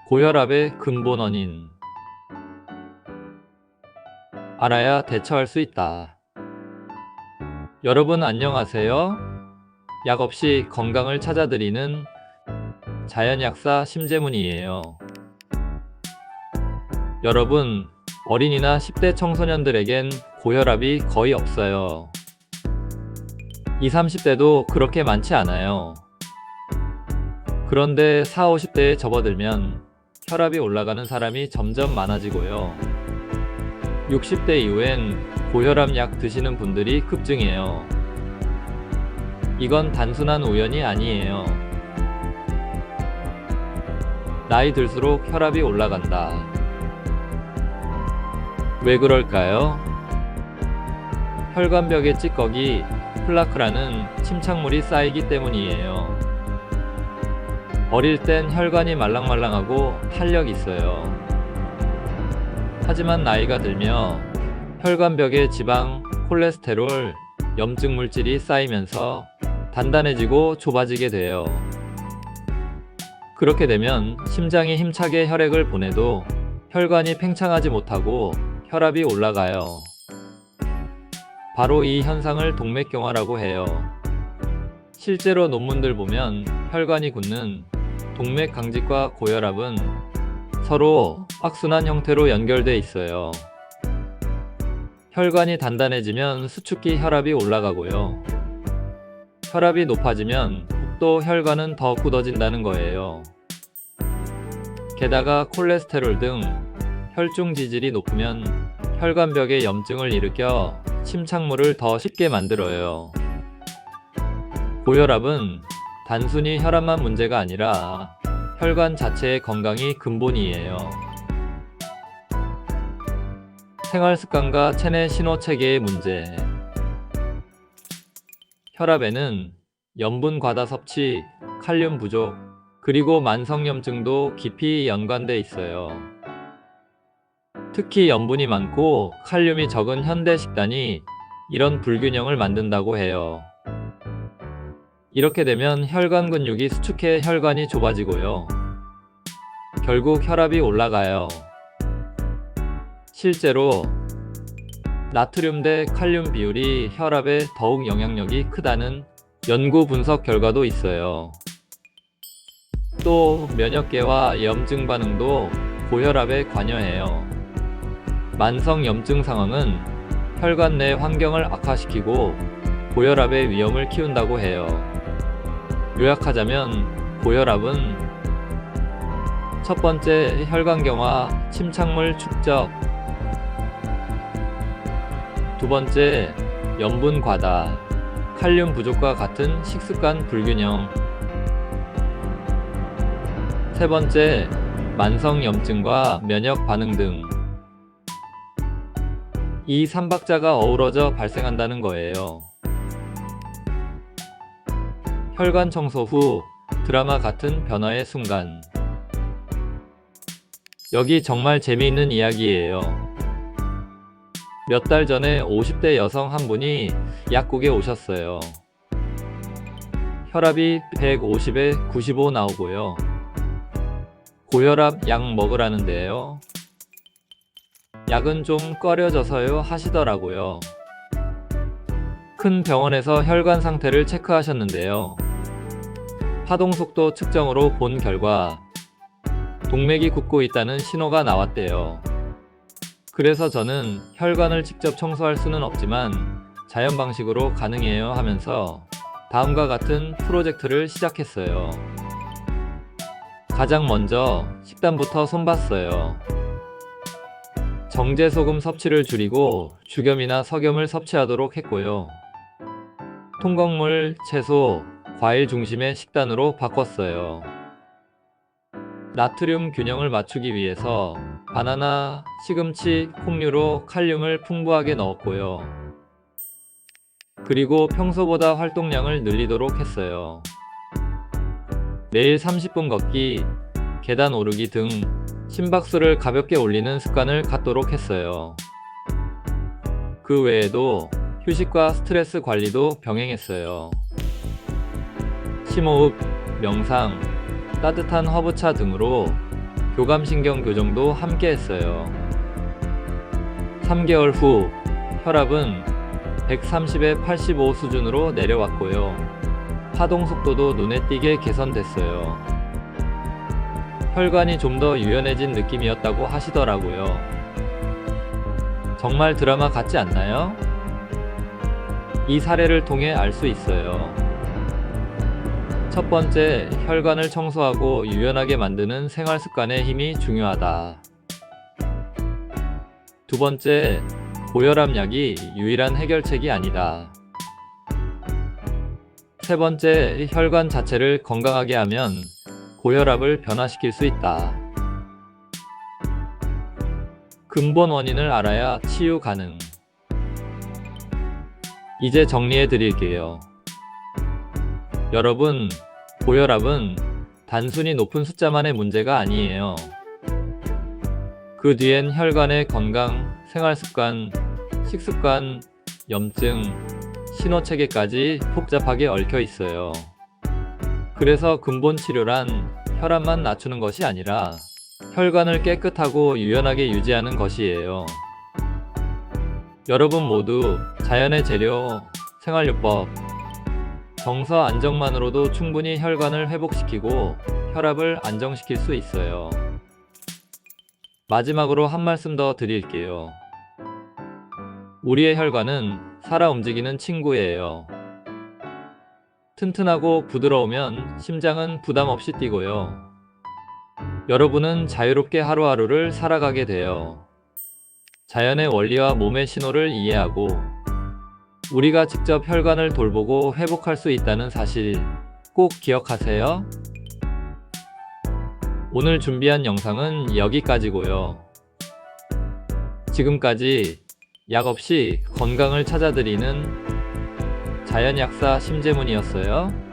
고혈압의 근본 원인. 알아야 대처할 수 있다. 여러분 안녕하세요. 약 없이 건강을 찾아드리는 자연약사 심재문이에요. 여러분, 어린이나 10대 청소년들에겐 고혈압이 거의 없어요. 20, 30대도 그렇게 많지 않아요. 그런데 40, 50대에 접어들면 혈압이 올라가는 사람이 점점 많아지고요. 60대 이후엔 고혈압 약 드시는 분들이 급증해요. 이건 단순한 우연이 아니에요. 나이 들수록 혈압이 올라간다. 왜 그럴까요? 혈관벽의 찌꺼기, 플라크라는 침착물이 쌓이기 때문이에요. 어릴 땐 혈관이 말랑말랑하고 탄력 있어요. 하지만 나이가 들며 혈관벽에 지방, 콜레스테롤, 염증 물질이 쌓이면서 단단해지고 좁아지게 돼요. 그렇게 되면 심장이 힘차게 혈액을 보내도 혈관이 팽창하지 못하고 혈압이 올라가요. 바로 이 현상을 동맥경화라고 해요. 실제로 논문들 보면 혈관이 굳는 동맥강직과 고혈압은 서로 악순환 형태로 연결돼 있어요. 혈관이 단단해지면 수축기 혈압이 올라가고요. 혈압이 높아지면 또 혈관은 더 굳어진다는 거예요. 게다가 콜레스테롤 등 혈중 지질이 높으면 혈관벽에 염증을 일으켜 침착물을 더 쉽게 만들어요. 고혈압은 단순히 혈압만 문제가 아니라 혈관 자체의 건강이 근본이에요. 생활습관과 체내 신호체계의 문제. 혈압에는 염분 과다 섭취, 칼륨 부족, 그리고 만성염증도 깊이 연관돼 있어요. 특히 염분이 많고 칼륨이 적은 현대 식단이 이런 불균형을 만든다고 해요. 이렇게 되면 혈관 근육이 수축해 혈관이 좁아지고요. 결국 혈압이 올라가요. 실제로 나트륨 대 칼륨 비율이 혈압에 더욱 영향력이 크다는 연구 분석 결과도 있어요. 또 면역계와 염증 반응도 고혈압에 관여해요. 만성 염증 상황은 혈관 내 환경을 악화시키고 고혈압의 위험을 키운다고 해요. 요약하자면 고혈압은 첫 번째 혈관경화, 침착물 축적. 두 번째 염분 과다, 칼륨 부족과 같은 식습관 불균형. 세 번째 만성 염증과 면역 반응 등. 이 3박자가 어우러져 발생한다는 거예요. 혈관 청소 후 드라마 같은 변화의 순간. 여기 정말 재미있는 이야기예요. 몇 달 전에 50대 여성 한 분이 약국에 오셨어요. 혈압이 150에 95 나오고요. 고혈압 약 먹으라는데요. 약은 좀 꺼려져서요 하시더라고요. 큰 병원에서 혈관 상태를 체크하셨는데요. 파동속도 측정으로 본 결과 동맥이 굳고 있다는 신호가 나왔대요. 그래서 저는 혈관을 직접 청소할 수는 없지만 자연 방식으로 가능해요 하면서 다음과 같은 프로젝트를 시작했어요. 가장 먼저 식단부터 손봤어요. 정제소금 섭취를 줄이고 죽염이나 석염을 섭취하도록 했고요. 통곡물, 채소, 과일 중심의 식단으로 바꿨어요. 나트륨 균형을 맞추기 위해서 바나나, 시금치, 콩류로 칼륨을 풍부하게 넣었고요. 그리고 평소보다 활동량을 늘리도록 했어요. 매일 30분 걷기, 계단 오르기 등 심박수를 가볍게 올리는 습관을 갖도록 했어요. 그 외에도 휴식과 스트레스 관리도 병행했어요. 심호흡, 명상, 따뜻한 허브차 등으로 교감신경 교정도 함께 했어요. 3개월 후 혈압은 130에 85 수준으로 내려왔고요. 파동 속도도 눈에 띄게 개선됐어요. 혈관이 좀 더 유연해진 느낌이었다고 하시더라고요. 정말 드라마 같지 않나요? 이 사례를 통해 알 수 있어요. 첫 번째, 혈관을 청소하고 유연하게 만드는 생활 습관의 힘이 중요하다. 두 번째, 고혈압 약이 유일한 해결책이 아니다. 세 번째, 혈관 자체를 건강하게 하면 고혈압을 변화시킬 수 있다. 근본 원인을 알아야 치유 가능. 이제 정리해 드릴게요. 여러분, 고혈압은 단순히 높은 숫자만의 문제가 아니에요. 그 뒤엔 혈관의 건강, 생활습관, 식습관, 염증, 신호체계까지 복잡하게 얽혀 있어요. 그래서 근본 치료란 혈압만 낮추는 것이 아니라 혈관을 깨끗하고 유연하게 유지하는 것이에요. 여러분 모두 자연의 재료, 생활요법, 정서 안정만으로도 충분히 혈관을 회복시키고 혈압을 안정시킬 수 있어요. 마지막으로 한 말씀 더 드릴게요. 우리의 혈관은 살아 움직이는 친구예요. 튼튼하고 부드러우면 심장은 부담 없이 뛰고요. 여러분은 자유롭게 하루하루를 살아가게 돼요. 자연의 원리와 몸의 신호를 이해하고 우리가 직접 혈관을 돌보고 회복할 수 있다는 사실 꼭 기억하세요. 오늘 준비한 영상은 여기까지고요. 지금까지 약 없이 건강을 찾아드리는 자연약사 심재문이었어요.